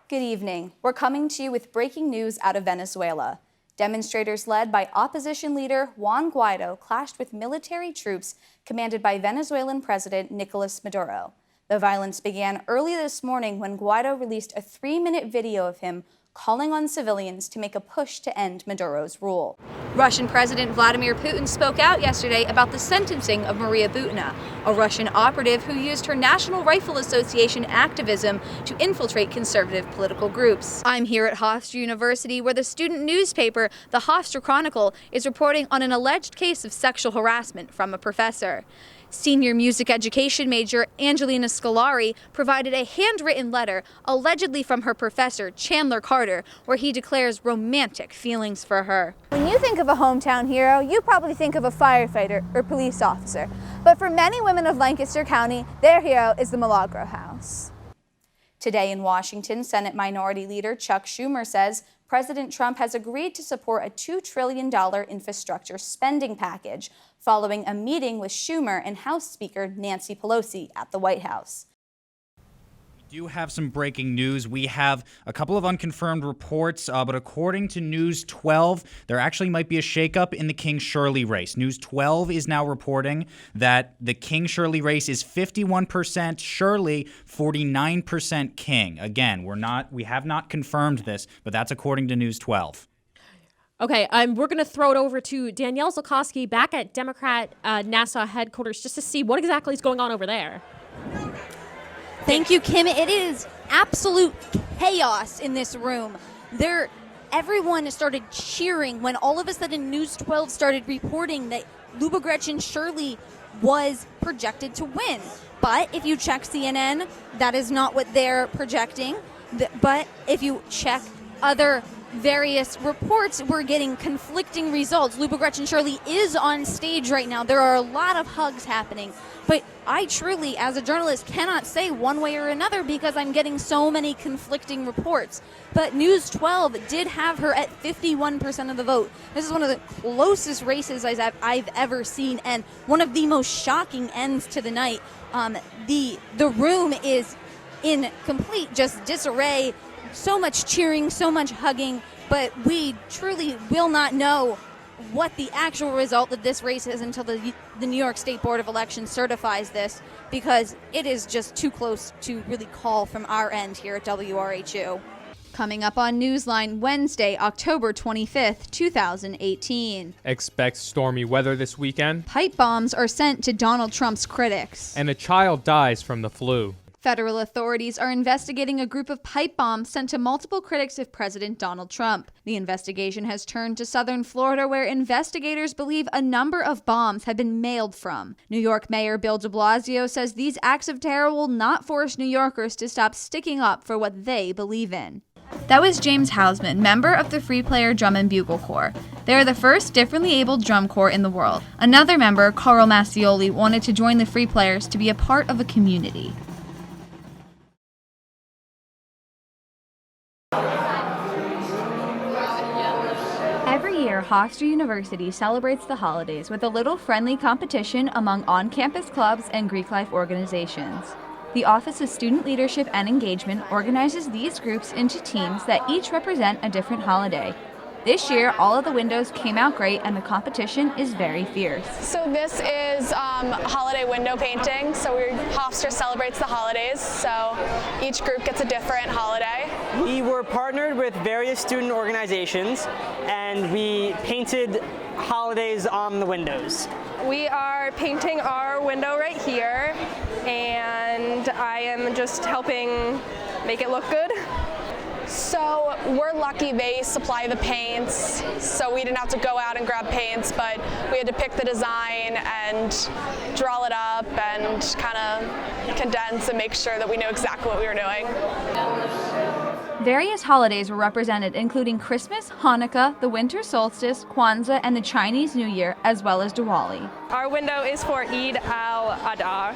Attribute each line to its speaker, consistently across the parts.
Speaker 1: Good evening. We're coming to you with breaking news out of Venezuela. Demonstrators led by opposition leader Juan Guaido clashed with military troops commanded by Venezuelan President Nicolas Maduro. The violence began early this morning when Guaido released a 3-minute video of him calling on civilians to make a push to end Maduro's rule. Russian President Vladimir Putin spoke out yesterday about the sentencing of Maria Butina, a Russian operative who used her National Rifle Association activism to infiltrate conservative political groups. I'm here at Hofstra University, where the student newspaper, the Hofstra Chronicle, is reporting on an alleged case of sexual harassment from a professor. Senior music education major Angelina Scolari provided a handwritten letter allegedly from her professor, Chandler Carter, where he declares romantic feelings for her. When you think of a hometown hero, you probably think of a firefighter or police officer. But for many women of Lancaster County, their hero is the Milagro House. Today in Washington, Senate Minority Leader Chuck Schumer says President Trump has agreed to support a $2 trillion infrastructure spending package following a meeting with Schumer and House Speaker Nancy Pelosi at the White House.
Speaker 2: We do have some breaking news. We have a couple of unconfirmed reports, but according to News 12, there actually might be a shakeup in the King-Shirley race. News 12 is now reporting that the King-Shirley race is 51% Shirley, 49% King. Again, we have not confirmed this, but that's according to News 12.
Speaker 3: Okay, we're going to throw it over to Danielle Zulkosky back at Democrat NASA headquarters just to see what exactly is going on over there.
Speaker 4: Thank you, Kim. It is absolute chaos in this room. Everyone started cheering when all of a sudden News 12 started reporting that Lubogretchen Shirley was projected to win. But if you check CNN, that is not what they're projecting. But if you check other various reports, we're getting conflicting results. Lubogretchen Shirley is on stage right now. There are a lot of hugs happening. But I truly, as a journalist, cannot say one way or another because I'm getting so many conflicting reports. But News 12 did have her at 51% of the vote. This is one of the closest races I've ever seen, and one of the most shocking ends to the night. The room is in complete just disarray. So much cheering, so much hugging, but we truly will not know what the actual result of this race is until the New York State Board of Elections certifies this, because it is just too close to really call from our end here at WRHU. Coming up on Newsline Wednesday, October 25th, 2018.
Speaker 5: Expect stormy weather this weekend.
Speaker 4: Pipe bombs are sent to Donald Trump's critics.
Speaker 5: And a child dies from the flu.
Speaker 4: Federal authorities are investigating a group of pipe bombs sent to multiple critics of President Donald Trump. The investigation has turned to southern Florida, where investigators believe a number of bombs have been mailed from. New York Mayor Bill de Blasio says these acts of terror will not force New Yorkers to stop sticking up for what they believe in. That was James Hausman, member of the Free Player Drum and Bugle Corps. They are the first differently abled drum corps in the world. Another member, Carl Massioli, wanted to join the Free Players to be a part of a community. Every year, Hofstra University celebrates the holidays with a little friendly competition among on-campus clubs and Greek life organizations. The Office of Student Leadership and Engagement organizes these groups into teams that each represent a different holiday. This year, all of the windows came out great and the competition is very fierce.
Speaker 6: So this is holiday window painting. So Hofstra celebrates the holidays, so each group gets a different holiday.
Speaker 7: We were partnered with various student organizations and we painted holidays on the windows.
Speaker 6: We are painting our window right here, and I am just helping make it look good. So we're lucky they supply the paints, so we didn't have to go out and grab paints, but we had to pick the design and draw it up and kind of condense and make sure that we knew exactly what we were doing.
Speaker 4: Various holidays were represented, including Christmas, Hanukkah, the winter solstice, Kwanzaa, and the Chinese New Year, as well as Diwali.
Speaker 6: Our window is for Eid al-Adha.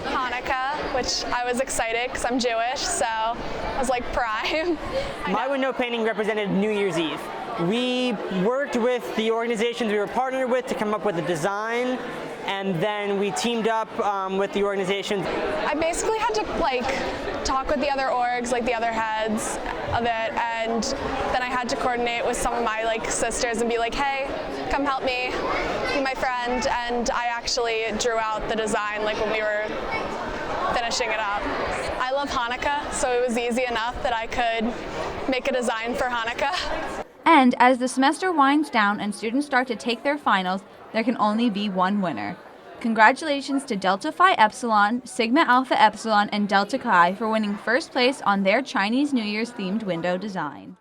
Speaker 6: Hanukkah, which I was excited because I'm Jewish, so I was like prime.
Speaker 7: My window painting represented New Year's Eve. We worked with the organizations we were partnered with to come up with a design and then we teamed up with the organization.
Speaker 6: I basically had to talk with the other orgs, the other heads of it, and then I had to coordinate with some of my sisters and be like, hey, come help me, be my friend, and I actually drew out the design when we were finishing it up. I love Hanukkah, so it was easy enough that I could make a design for Hanukkah.
Speaker 1: And as the semester winds down and students start to take their finals, there can only be one winner. Congratulations to Delta Phi Epsilon, Sigma Alpha Epsilon, and Delta Chi for winning first place on their Chinese New Year's themed window design.